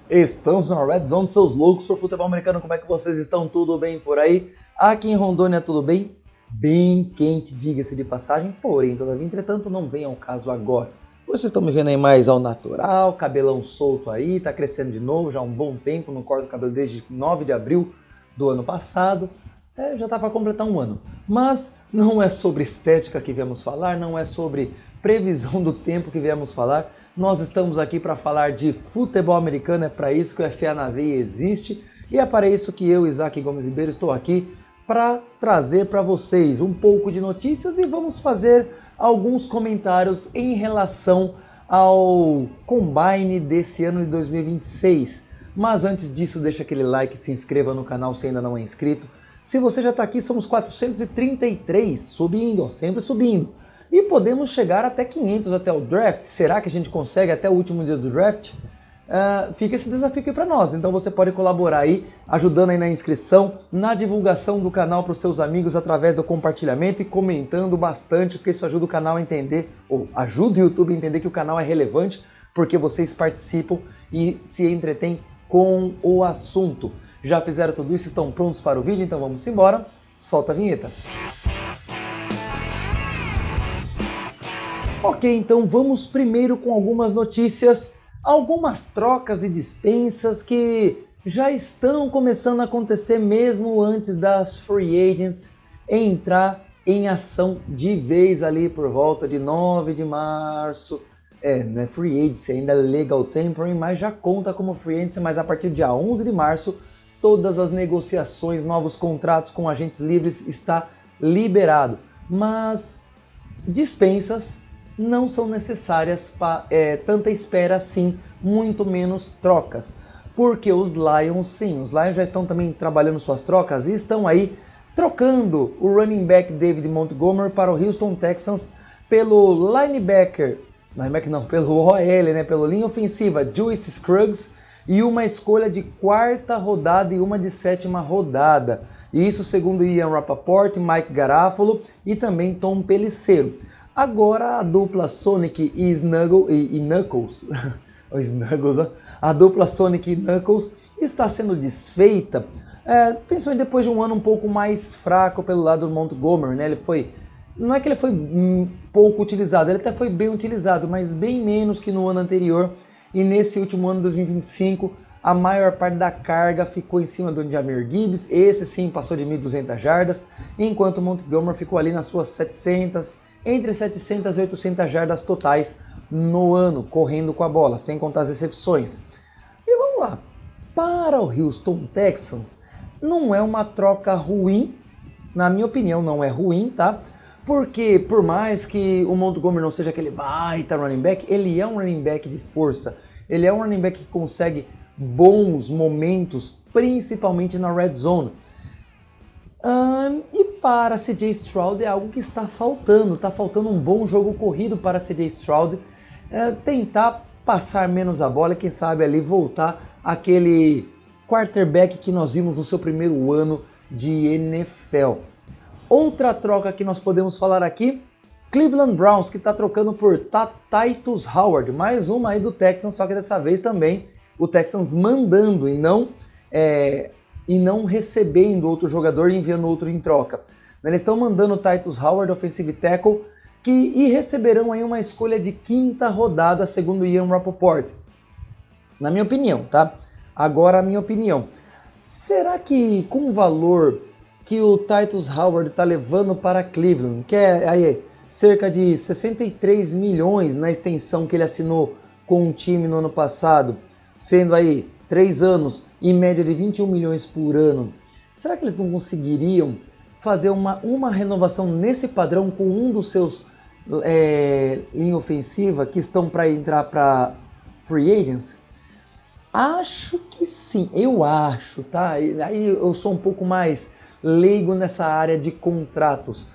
Estamos na Red Zone, seus loucos por futebol americano, como é que vocês estão? Tudo bem por aí? Aqui em Rondônia tudo bem? Bem quente, diga-se de passagem, porém, todavia, entretanto, não vem ao caso agora. Vocês estão me vendo aí mais ao natural, cabelão solto aí, tá crescendo de novo já há um bom tempo, não corto o cabelo desde 9 de abril do ano passado. Já tá para completar um ano. Mas não é sobre estética que viemos falar, não é sobre previsão do tempo que viemos falar. Nós estamos aqui para falar de futebol americano, é para isso que o FA na Veia existe. E é para isso que eu, Isaac Gomes Ribeiro, estou aqui para trazer para vocês um pouco de notícias e vamos fazer alguns comentários em relação ao Combine desse ano de 2026. Mas antes disso, deixa aquele like, se inscreva no canal se ainda não é inscrito. Se você já está aqui, somos 433, subindo, sempre subindo. E podemos chegar até 500 até o draft. Será que a gente consegue até o último dia do draft? Fica esse desafio aqui para nós. Então você pode colaborar aí, ajudando aí na inscrição, na divulgação do canal para os seus amigos através do compartilhamento e comentando bastante, porque isso ajuda o canal a entender, ou ajuda o YouTube a entender que o canal é relevante, porque vocês participam e se entretêm com o assunto. Já fizeram tudo isso? Estão prontos para o vídeo? Então vamos embora. Solta a vinheta. Ok, então vamos primeiro com algumas notícias, algumas trocas e dispensas que já estão começando a acontecer mesmo antes das free agents entrar em ação de vez ali por volta de 9 de março. Não é free agency, ainda é legal temporary, mas já conta como free agency, mas a partir do dia 11 de março todas as negociações, novos contratos com agentes livres está liberado. Mas dispensas não são necessárias para tanta espera assim, muito menos trocas. Porque os Lions já estão também trabalhando suas trocas e estão aí trocando o running back David Montgomery para o Houston Texans pelo pelo OL, pelo linha ofensiva Juice Scruggs, e uma escolha de 4ª rodada e uma de 7ª rodada. Isso segundo Ian Rapoport, Mike Garafolo e também Tom Pelissero. Agora a dupla Sonic e Knuckles, a dupla Sonic e Knuckles está sendo desfeita, principalmente depois de um ano um pouco mais fraco pelo lado do Montgomery, né? Não é que ele foi pouco utilizado, ele até foi bem utilizado, mas bem menos que no ano anterior. E nesse último ano, 2025, a maior parte da carga ficou em cima do Jahmyr Gibbs. Esse sim passou de 1.200 jardas, enquanto o Montgomery ficou ali nas suas 700, entre 700 e 800 jardas totais no ano, correndo com a bola, sem contar as recepções. E vamos lá, para o Houston Texans, não é uma troca ruim, na minha opinião não é ruim, tá? Porque por mais que o Montgomery não seja aquele baita running back, ele é um running back de força. Ele é um running back que consegue bons momentos, principalmente na red zone. E para CJ Stroud é algo que está faltando. Está faltando um bom jogo corrido para CJ Stroud. Tentar passar menos a bola e quem sabe ali voltar aquele quarterback que nós vimos no seu primeiro ano de NFL. Outra troca que nós podemos falar aqui, Cleveland Browns, que está trocando por Tytus Howard, mais uma aí do Texans, só que dessa vez também o Texans mandando e não recebendo outro jogador e enviando outro em troca. Eles estão mandando o Tytus Howard, offensive tackle, e receberão aí uma escolha de 5ª rodada, segundo Ian Rapoport. Na minha opinião, tá? Agora a minha opinião. Será que com o valor que o Tytus Howard está levando para Cleveland, que é aí cerca de 63 milhões na extensão que ele assinou com o time no ano passado, sendo aí 3 anos em média de 21 milhões por ano, será que eles não conseguiriam fazer uma renovação nesse padrão com um dos seus linha ofensiva que estão para entrar para free agents? Acho que sim, eu acho, tá? Aí eu sou um pouco mais leigo nessa área de contratos,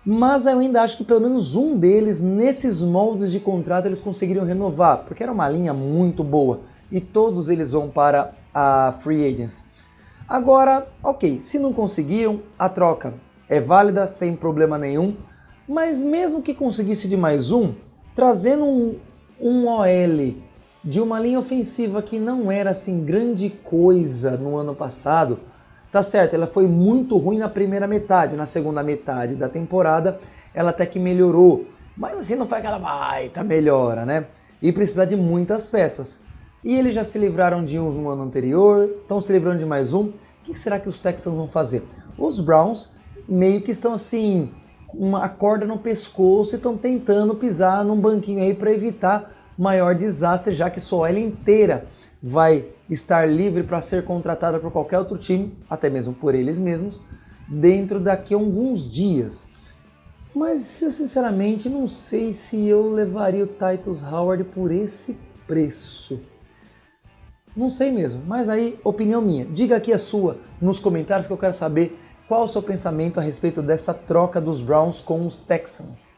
mas eu ainda acho que pelo menos um deles, nesses moldes de contrato, eles conseguiriam renovar, porque era uma linha muito boa, e todos eles vão para a free agents. Agora, ok, se não conseguiram, a troca é válida, sem problema nenhum, mas mesmo que conseguisse de mais um, trazendo um OL de uma linha ofensiva que não era assim grande coisa no ano passado. Tá certo, ela foi muito ruim na primeira metade, na segunda metade da temporada ela até que melhorou, mas assim não foi aquela baita melhora, né? E precisar de muitas peças. E eles já se livraram de uns no ano anterior, estão se livrando de mais um. O que será que os Texans vão fazer? Os Browns meio que estão assim, com uma corda no pescoço e estão tentando pisar num banquinho aí para evitar maior desastre, já que sua OL inteira vai estar livre para ser contratada por qualquer outro time, até mesmo por eles mesmos, dentro daqui a alguns dias. Mas eu sinceramente não sei se eu levaria o Tytus Howard por esse preço. Não sei mesmo, mas aí opinião minha. Diga aqui a sua nos comentários que eu quero saber qual o seu pensamento a respeito dessa troca dos Browns com os Texans.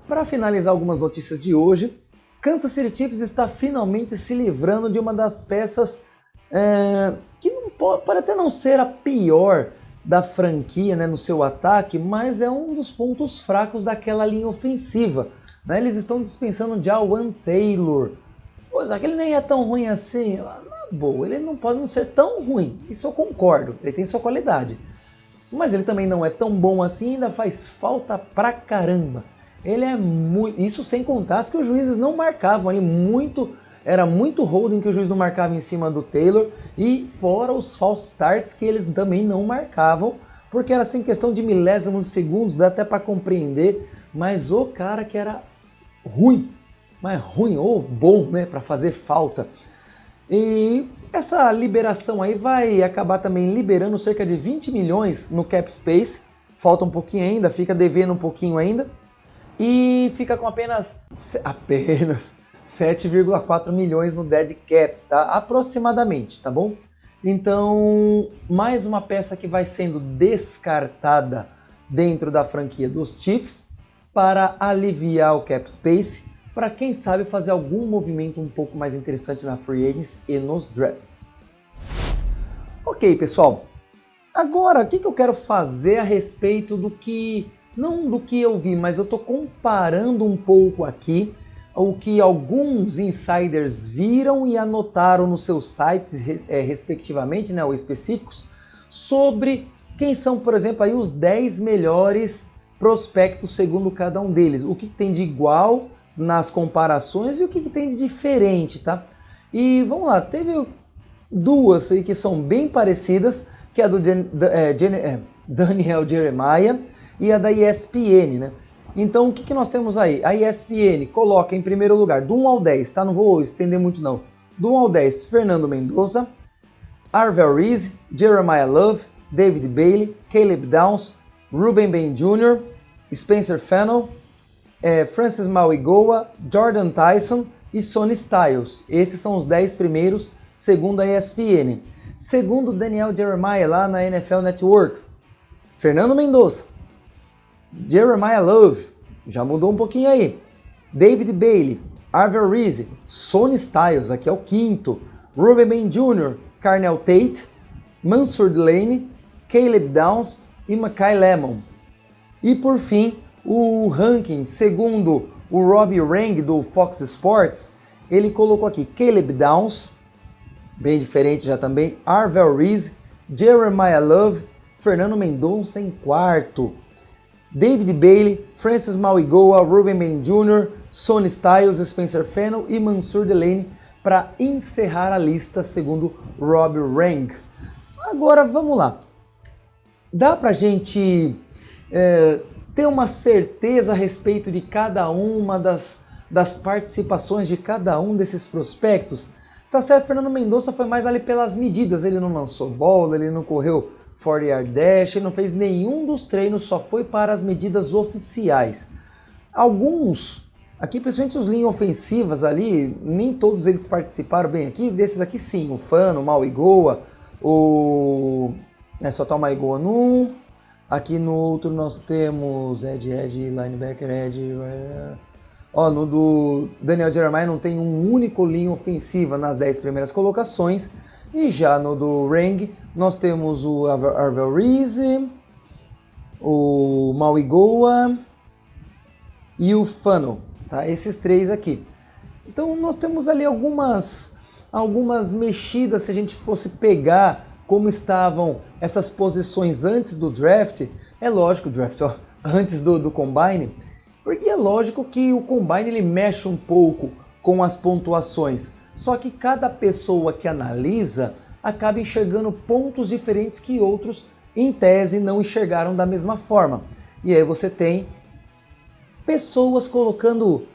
Para finalizar algumas notícias de hoje, Kansas City Chiefs está finalmente se livrando de uma das peças que pode até não ser a pior da franquia, né, no seu ataque, mas é um dos pontos fracos daquela linha ofensiva. Né? Eles estão dispensando Jawaan Taylor. Pois é, que ele nem é tão ruim assim. Na boa, ele não pode não ser tão ruim, isso eu concordo, ele tem sua qualidade. Mas ele também não é tão bom assim, ainda faz falta pra caramba. Ele é muito... Isso sem contar que os juízes não marcavam, era muito holding que o juiz não marcava em cima do Taylor, e fora os false starts que eles também não marcavam, porque era sem questão de milésimos de segundos, dá até para compreender, mas o cara que era ruim, mas ruim ou bom, né, para fazer falta. E essa liberação aí vai acabar também liberando cerca de 20 milhões no cap space, falta um pouquinho ainda, fica devendo um pouquinho ainda, e fica com apenas 7,4 milhões no dead cap, tá? Aproximadamente, tá bom? Então, mais uma peça que vai sendo descartada dentro da franquia dos Chiefs para aliviar o cap space, para quem sabe fazer algum movimento um pouco mais interessante na free agents e nos drafts. Ok, pessoal. Agora, o que eu quero fazer a respeito do que... Não do que eu vi, mas eu estou comparando um pouco aqui o que alguns insiders viram e anotaram nos seus sites, respectivamente, né, ou específicos, sobre quem são, por exemplo, aí os 10 melhores prospectos segundo cada um deles. O que tem de igual nas comparações e o que tem de diferente, tá? E vamos lá, teve duas aí que são bem parecidas, que é a do Daniel Jeremiah e a da ESPN, né? Então, o que nós temos aí? A ESPN coloca em primeiro lugar, do 1 ao 10, tá? Não vou estender muito não. Do 1 ao 10, Fernando Mendoza, Arvel Reese, Jeremiah Love, David Bailey, Caleb Downs, Ruben Ben Jr., Spencer Fennell, Francis Mauigoa, Jordan Tyson e Sonny Styles. Esses são os 10 primeiros, segundo a ESPN. Segundo Daniel Jeremiah, lá na NFL Networks, Fernando Mendoza, Jeremiah Love, já mudou um pouquinho aí, David Bailey, Arvel Reese, Sonny Styles, aqui é o quinto, Ruben Ben Jr., Carnell Tate, Mansour Delaney, Caleb Downs e Makai Lemon. E por fim, o ranking, segundo o Robbie Rang do Fox Sports, ele colocou aqui Caleb Downs, bem diferente já também, Arvel Reese, Jeremiah Love, Fernando Mendonça em quarto, David Bailey, Francis Mauigoa, Ruben Ben Jr., Sonny Styles, Spencer Fennell e Mansour Delaney para encerrar a lista segundo Rob Rang. Agora vamos lá. Dá pra gente ter uma certeza a respeito de cada uma das participações de cada um desses prospectos? Tá certo, Fernando Mendonça foi mais ali pelas medidas, ele não lançou bola, ele não correu 40-yard dash, ele não fez nenhum dos treinos, só foi para as medidas oficiais. Alguns, aqui principalmente os linhas ofensivas ali, nem todos eles participaram bem aqui, desses aqui sim, o Fano, o Mauigoa, só tá o Mauigoa num, aqui no outro nós temos edge, linebacker, edge, no do Daniel Jeremiah não tem um único linha ofensiva nas 10 primeiras colocações, e já no do Rang nós temos o Arvel Reese, o Mauigoa e o Fano, tá? Esses três aqui. Então nós temos ali algumas mexidas. Se a gente fosse pegar como estavam essas posições antes do draft, é lógico, antes do Combine, porque é lógico que o Combine ele mexe um pouco com as pontuações, só que cada pessoa que analisa acaba enxergando pontos diferentes que outros, em tese, não enxergaram da mesma forma. E aí você tem pessoas colocando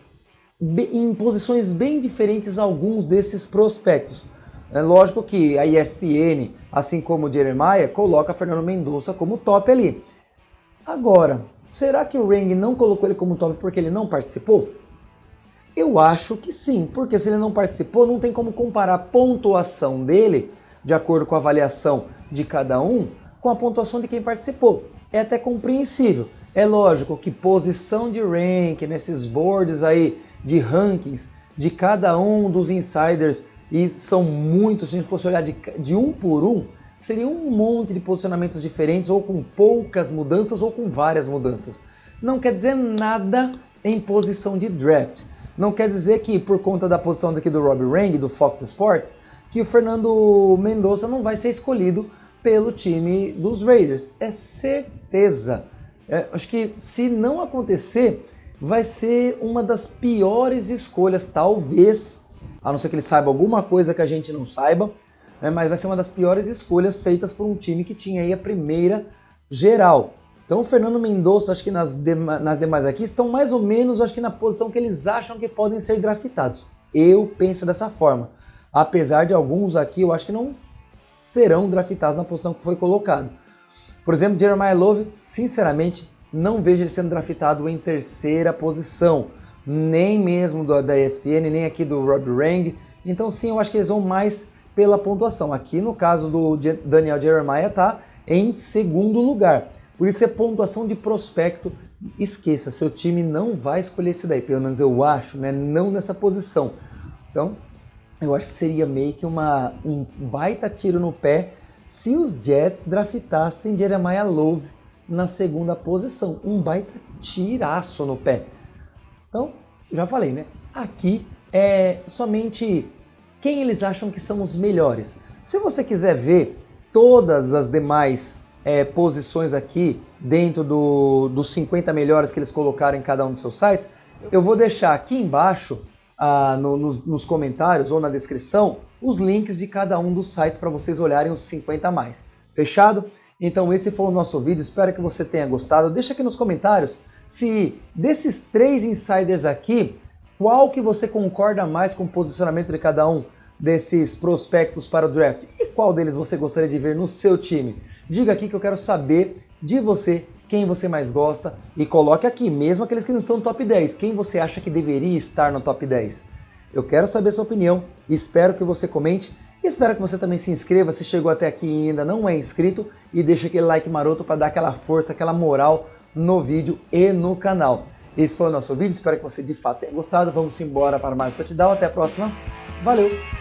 em posições bem diferentes alguns desses prospectos. É lógico que a ESPN, assim como o Jeremiah, coloca Fernando Mendonça como top ali. Agora, será que o Rang não colocou ele como top porque ele não participou? Eu acho que sim, porque se ele não participou, não tem como comparar a pontuação dele, de acordo com a avaliação de cada um, com a pontuação de quem participou. É até compreensível. É lógico que posição de rank nesses boards aí de rankings de cada um dos insiders, e são muitos, se a gente fosse olhar de um por um, seria um monte de posicionamentos diferentes, ou com poucas mudanças ou com várias mudanças. Não quer dizer nada em posição de draft. Não quer dizer que por conta da posição daqui do Robbie Rang, do Fox Sports, que o Fernando Mendonça não vai ser escolhido pelo time dos Raiders. É certeza. Acho que se não acontecer, vai ser uma das piores escolhas, talvez, a não ser que ele saiba alguma coisa que a gente não saiba, mas vai ser uma das piores escolhas feitas por um time que tinha aí a primeira geral. Então o Fernando Mendonça, acho que nas demais aqui, estão mais ou menos, acho que na posição que eles acham que podem ser draftados. Eu penso dessa forma. Apesar de alguns aqui, eu acho que não serão draftados na posição que foi colocado. Por exemplo, Jeremiah Love, sinceramente, não vejo ele sendo draftado em terceira posição. Nem mesmo da ESPN, nem aqui do Robbie Rang. Então sim, eu acho que eles vão mais pela pontuação. Aqui no caso do Daniel Jeremiah está em segundo lugar. Por isso é pontuação de prospecto. Esqueça, seu time não vai escolher esse daí, pelo menos eu acho, né? Não nessa posição. Então, eu acho que seria meio que um baita tiro no pé se os Jets draftassem Jeremiah Love na segunda posição. Um baita tiraço no pé. Então, já falei, né? Aqui é somente quem eles acham que são os melhores. Se você quiser ver todas as demais posições aqui dentro dos 50 melhores que eles colocaram em cada um dos seus sites, eu vou deixar aqui embaixo nos comentários ou na descrição os links de cada um dos sites para vocês olharem os 50 a mais. Fechado? Então esse foi o nosso vídeo, espero que você tenha gostado. Deixa aqui nos comentários se desses 3 insiders aqui, qual que você concorda mais com o posicionamento de cada um desses prospectos para o draft e qual deles você gostaria de ver no seu time. Diga aqui que eu quero saber de você quem você mais gosta e coloque aqui, mesmo aqueles que não estão no top 10, quem você acha que deveria estar no top 10. Eu quero saber sua opinião, espero que você comente e espero que você também se inscreva se chegou até aqui e ainda não é inscrito e deixa aquele like maroto para dar aquela força, aquela moral no vídeo e no canal. Esse foi o nosso vídeo, espero que você de fato tenha gostado, vamos embora para mais um touchdown, até a próxima, valeu!